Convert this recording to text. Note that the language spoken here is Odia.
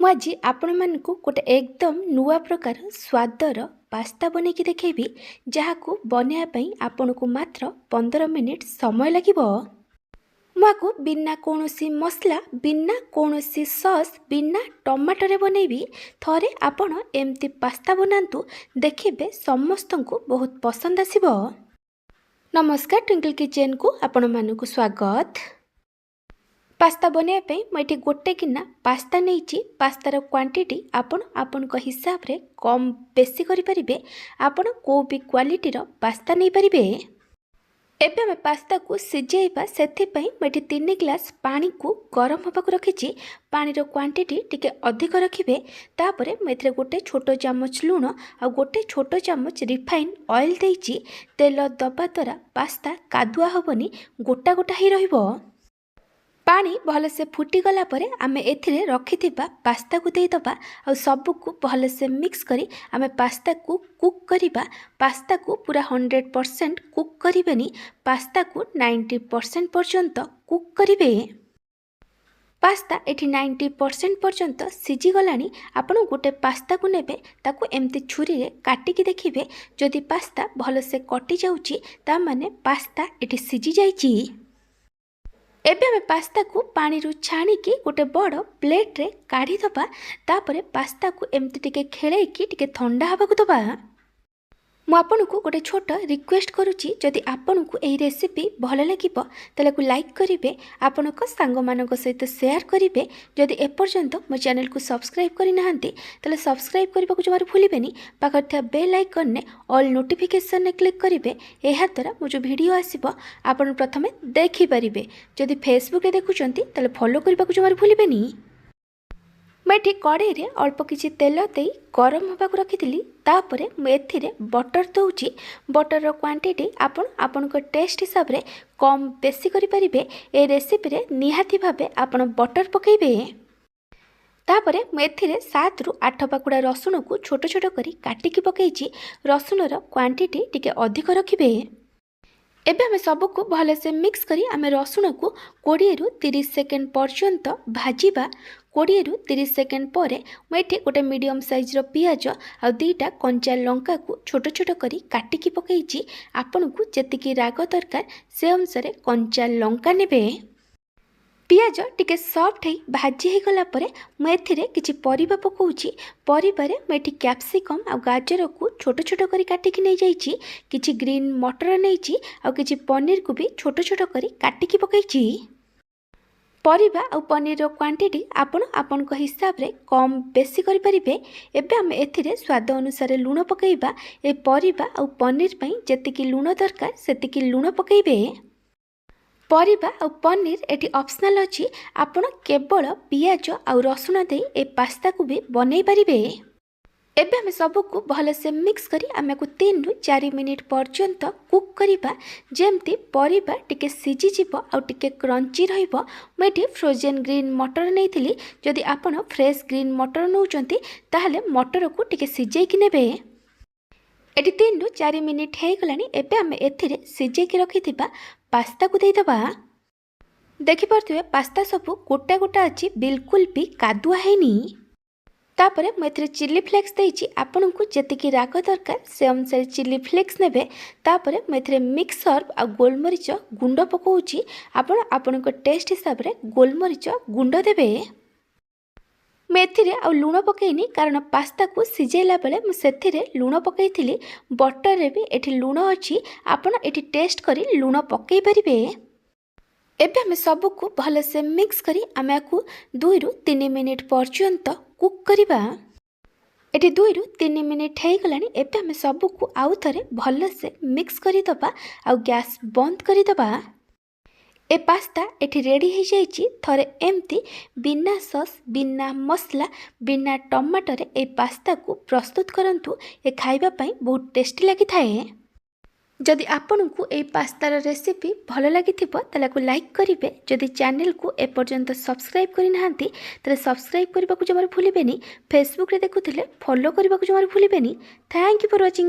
ମୁଁ ଆଜି ଆପଣମାନଙ୍କୁ ଗୋଟେ ଏକଦମ ନୂଆ ପ୍ରକାର ସ୍ୱାଦର ପାସ୍ତା ବନେଇକି ଦେଖେଇବି, ଯାହାକୁ ବନେଇବା ପାଇଁ ଆପଣଙ୍କୁ ମାତ୍ର 15 ମିନିଟ୍ ସମୟ ଲାଗିବ। ମୁଁ ଆକୁ ବିନା କୌଣସି ମସଲା, ବିନା କୌଣସି ସସ୍, ବିନା ଟମାଟୋରେ ବନେଇବି। ଥରେ ଆପଣ ଏମିତି ପାସ୍ତା ବନାନ୍ତୁ, ଦେଖିବେ ସମସ୍ତଙ୍କୁ ବହୁତ ପସନ୍ଦ ଆସିବ। ନମସ୍କାର, ଟ୍ୱିଙ୍କଲ୍ କିଚେନ୍କୁ ଆପଣମାନଙ୍କୁ ସ୍ୱାଗତ। ପାସ୍ତା ବନେଇବା ପାଇଁ ମୁଁ ଏଠି ଗୋଟେ ଗିନା ପାସ୍ତା ନେଇଛି। ପାସ୍ତାର କ୍ୱାଣ୍ଟିଟି ଆପଣ ଆପଣଙ୍କ ହିସାବରେ କମ୍ ବେଶୀ କରିପାରିବେ। ଆପଣ କେଉଁ ବି କ୍ୱାଲିଟିର ପାସ୍ତା ନେଇପାରିବେ। ଏବେ ଆମେ ପାସ୍ତାକୁ ସିଝେଇବା, ସେଥିପାଇଁ ମୁଁ ଏଠି 3 ଗ୍ଲାସ୍ ପାଣିକୁ ଗରମ ହେବାକୁ ରଖିଛି। ପାଣିର କ୍ୱାଣ୍ଟିଟି ଟିକେ ଅଧିକ ରଖିବେ। ତାପରେ ମୁଁ ଏଥିରେ ଗୋଟେ ଛୋଟ ଚାମଚ ଲୁଣ ଆଉ ଗୋଟେ ଛୋଟ ଚାମଚ ରିଫାଇନ୍ ଅଏଲ୍ ଦେଇଛି। ତେଲ ଦେବା ଦ୍ୱାରା ପାସ୍ତା କାଦୁଆ ହେବନି, ଗୋଟା ଗୋଟା ହେଇ ରହିବ। ପାଣି ଭଲସେ ଫୁଟିଗଲା ପରେ ଆମେ ଏଥିରେ ରଖିଥିବା ପାସ୍ତାକୁ ଦେଇଦେବା ଆଉ ସବୁକୁ ଭଲସେ ମିକ୍ସ କରି ଆମେ ପାସ୍ତାକୁ କୁକ୍ କରିବା। ପାସ୍ତାକୁ ପୁରା 100% କୁକ୍ କରିବେନି, ପାସ୍ତାକୁ 90% ପର୍ଯ୍ୟନ୍ତ କୁକ୍ କରିବେ। ପାସ୍ତା ଏଠି 90% ପର୍ଯ୍ୟନ୍ତ ସିଝିଗଲାଣି। ଆପଣ ଗୋଟେ ପାସ୍ତାକୁ ନେବେ, ତାକୁ ଏମିତି ଛୁରୀରେ କାଟିକି ଦେଖିବେ। ଯଦି ପାସ୍ତା ଭଲସେ କଟିଯାଉଛି, ତାମାନେ ପାସ୍ତା ଏଠି ସିଝି ଯାଇଛି। ଏବେ ଆମେ ପାସ୍ତାକୁ ପାଣିରୁ ଛାଣିକି ଗୋଟେ ବଡ଼ ପ୍ଲେଟ୍ରେ କାଢ଼ିଦେବା। ତାପରେ ପାସ୍ତାକୁ ଏମିତି ଟିକେ ଖେଳେଇକି ଟିକେ ଥଣ୍ଡା ହେବାକୁ ଦେବା। ମୁଁ ଆପଣଙ୍କୁ ଗୋଟେ ଛୋଟ ରିକ୍ୱେଷ୍ଟ କରୁଛି, ଯଦି ଆପଣଙ୍କୁ ଏହି ରେସିପି ଭଲ ଲାଗିବ ତାହେଲେ ଲାଇକ୍ କରିବେ, ଆପଣଙ୍କ ସାଙ୍ଗମାନଙ୍କ ସହିତ ସେୟାର କରିବେ। ଯଦି ଏପର୍ଯ୍ୟନ୍ତ ମୋ ଚ୍ୟାନେଲକୁ ସବସ୍କ୍ରାଇବ୍ କରିନାହାନ୍ତି ତାହେଲେ ସବସ୍କ୍ରାଇବ୍ କରିବାକୁ ଜମାରୁ ଭୁଲିବେନି। ପାଖରେ ଥିବା ବେଲ୍ ଆଇକନ୍ରେ ଅଲ୍ ନୋଟିଫିକେସନ୍ରେ କ୍ଲିକ୍ କରିବେ। ଏହାଦ୍ୱାରା ମୋ ଯେଉଁ ଭିଡ଼ିଓ ଆସିବ ଆପଣ ପ୍ରଥମେ ଦେଖିପାରିବେ। ଯଦି ଫେସବୁକ୍ରେ ଦେଖୁଛନ୍ତି ତାହେଲେ ଫଲୋ କରିବାକୁ ଜମାରୁ ଭୁଲିବେନି। ମୁଁ ଏଠି କଡ଼େଇରେ ଅଳ୍ପ କିଛି ତେଲ ଦେଇ ଗରମ ହେବାକୁ ରଖିଥିଲି। ତାପରେ ମୁଁ ଏଥିରେ ବଟର ଦେଉଛି। ବଟରର କ୍ୱାଣ୍ଟିଟି ଆପଣ ଆପଣଙ୍କ ଟେଷ୍ଟ ହିସାବରେ କମ୍ ବେଶୀ କରିପାରିବେ। ଏ ରେସିପିରେ ନିହାତି ଭାବେ ଆପଣ ବଟର ପକାଇବେ। ତାପରେ ମୁଁ ଏଥିରେ 7ରୁ 8 ପାଖୁଡ଼ା ରସୁଣକୁ ଛୋଟ ଛୋଟ କରି କାଟିକି ପକାଇଛି। ରସୁଣର କ୍ୱାଣ୍ଟିଟି ଟିକେ ଅଧିକ ରଖିବେ। ଏବେ ଆମେ ସବୁକୁ ଭଲସେ ମିକ୍ସ କରି ଆମେ ରସୁଣକୁ 20ରୁ 30 ସେକେଣ୍ଡ ପର୍ଯ୍ୟନ୍ତ ଭାଜିବା। 20ରୁ 30 ସେକେଣ୍ଡ ପରେ ମୁଁ ଏଠି ଗୋଟେ ମିଡ଼ିୟମ୍ ସାଇଜ୍ର ପିଆଜ ଆଉ 2ଟା କଞ୍ଚା ଲଙ୍କାକୁ ଛୋଟ ଛୋଟ କରି କାଟିକି ପକାଇଛି। ଆପଣଙ୍କୁ ଯେତିକି ରାଗ ଦରକାର ସେ ଅନୁସାରେ କଞ୍ଚା ଲଙ୍କା ନେବେ। ପିଆଜ ଟିକେ ସଫ୍ଟ ହେଇ ଭାଜି ହେଇଗଲା ପରେ ମୁଁ ଏଥିରେ କିଛି ପରିବା ପକାଉଛି। ପରିବାରେ ମୁଁ ଏଠି କ୍ୟାପ୍ସିକମ୍ ଆଉ ଗାଜରକୁ ଛୋଟ ଛୋଟ କରି କାଟିକି ନେଇଯାଇଛି। କିଛି ଗ୍ରୀନ୍ ମଟର ନେଇଛି ଆଉ କିଛି ପନିରକୁ ବି ଛୋଟ ଛୋଟ କରି କାଟିକି ପକାଇଛି। ପରିବା ଆଉ ପନିରର କ୍ୱାଣ୍ଟିଟି ଆପଣ ଆପଣଙ୍କ ହିସାବରେ କମ୍ ବେଶୀ କରିପାରିବେ। ଏବେ ଆମେ ଏଥିରେ ସ୍ୱାଦ ଅନୁସାରେ ଲୁଣ ପକାଇବା। ଏ ପରିବା ଆଉ ପନିର ପାଇଁ ଯେତିକି ଲୁଣ ଦରକାର ସେତିକି ଲୁଣ ପକାଇବେ। ପରିବା ଆଉ ପନିର ଏଠି ଅପସନାଲ୍ ଅଛି। ଆପଣ କେବଳ ପିଆଜ ଆଉ ରସୁଣ ଦେଇ ଏ ପାସ୍ତାକୁ ବି ବନେଇ ପାରିବେ। ଏବେ ଆମେ ସବୁକୁ ଭଲସେ ମିକ୍ସ କରି ଆମକୁ 3ରୁ 4 ମିନିଟ୍ ପର୍ଯ୍ୟନ୍ତ କୁକ୍ କରିବା, ଯେମିତି ପରିବା ଟିକେ ସିଝିଯିବ ଆଉ ଟିକେ କ୍ରଞ୍ଚି ରହିବ। ମୁଁ ଏଠି ଫ୍ରୋଜେନ୍ ଗ୍ରୀନ୍ ମଟର ନେଇଥିଲି। ଯଦି ଆପଣ ଫ୍ରେଶ୍ ଗ୍ରୀନ୍ ମଟର ନେଉଛନ୍ତି ତାହେଲେ ମଟରକୁ ଟିକେ ସିଝେଇକି ନେବେ। ଏଠି 3ରୁ 4 ମିନିଟ୍ ହେଇଗଲାଣି। ଏବେ ଆମେ ଏଥିରେ ସିଝେଇକି ରଖିଥିବା ପାସ୍ତାକୁ ଦେଇଦେବା। ଦେଖିପାରୁଥିବେ ପାସ୍ତା ସବୁ ଗୋଟା ଗୋଟା ଅଛି, ବିଲକୁଲ ବି କାଦୁଆ ହେଇନି। ତାପରେ ମୁଁ ଏଥିରେ ଚିଲି ଫ୍ଲେକ୍ସ ଦେଇଛି। ଆପଣଙ୍କୁ ଯେତିକି ରାଗ ଦରକାର ସେ ଅନୁସାରେ ଚିଲି ଫ୍ଲେକ୍ସ ନେବେ। ତାପରେ ମୁଁ ଏଥିରେ ମିକ୍ସ ହର୍ବ ଆଉ ଗୋଲମରିଚ ଗୁଣ୍ଡ ପକାଉଛି। ଆପଣ ଆପଣଙ୍କ ଟେଷ୍ଟ ହିସାବରେ ଗୋଲମରିଚ ଗୁଣ୍ଡ ଦେବେ। ମୁଁ ଏଥିରେ ଆଉ ଲୁଣ ପକାଇନି, କାରଣ ପାସ୍ତାକୁ ସିଝେଇଲା ବେଳେ ମୁଁ ସେଥିରେ ଲୁଣ ପକାଇଥିଲି। ବଟରରେ ବି ଏଠି ଲୁଣ ଅଛି, ଆପଣ ଏଠି ଟେଷ୍ଟ କରି ଲୁଣ ପକାଇ ପାରିବେ। ଏବେ ଆମେ ସବୁକୁ ଭଲସେ ମିକ୍ସ କରି ଆମେ ଆକୁ 2ରୁ 3 ମିନିଟ୍ ପର୍ଯ୍ୟନ୍ତ କୁକ୍ କରିବା। ଏଠି 2ରୁ 3 ମିନିଟ୍ ହେଇଗଲାଣି। ଏବେ ଆମେ ସବୁକୁ ଆଉ ଥରେ ଭଲସେ ମିକ୍ସ କରିଦେବା ଆଉ ଗ୍ୟାସ୍ ବନ୍ଦ କରିଦେବା। ଏ ପାସ୍ତା ଏଠି ରେଡ଼ି ହେଇଯାଇଛି। ଥରେ ଏମିତି ବିନା ସସ୍, ବିନା ମସଲା, ବିନା ଟମାଟୋରେ ଏ ପାସ୍ତାକୁ ପ୍ରସ୍ତୁତ କରନ୍ତୁ। ଏ ଖାଇବା ପାଇଁ ବହୁତ ଟେଷ୍ଟି ଲାଗିଥାଏ। ଯଦି ଆପଣଙ୍କୁ এই ପାସ୍ତାର ରେସିପି ଭଲ ଲାଗିଥିବ ତାହେଲେ ଲାଇକ୍ କରିବେ। ଯଦି ଚ୍ୟାନେଲକୁ ଏପର୍ଯ୍ୟନ୍ତ ସବସ୍କ୍ରାଇବ୍ କରିନାହାନ୍ତି ତାହେଲେ ସବସ୍କ୍ରାଇବ୍ କରିବାକୁ ଜମାରୁ ଭୁଲିବେନି। ଫେସବୁକ୍ରେ ଦେଖୁଥିଲେ ଫଲୋ କରିବାକୁ ଜମାରୁ ଭୁଲିବେନି। Thank you for watching.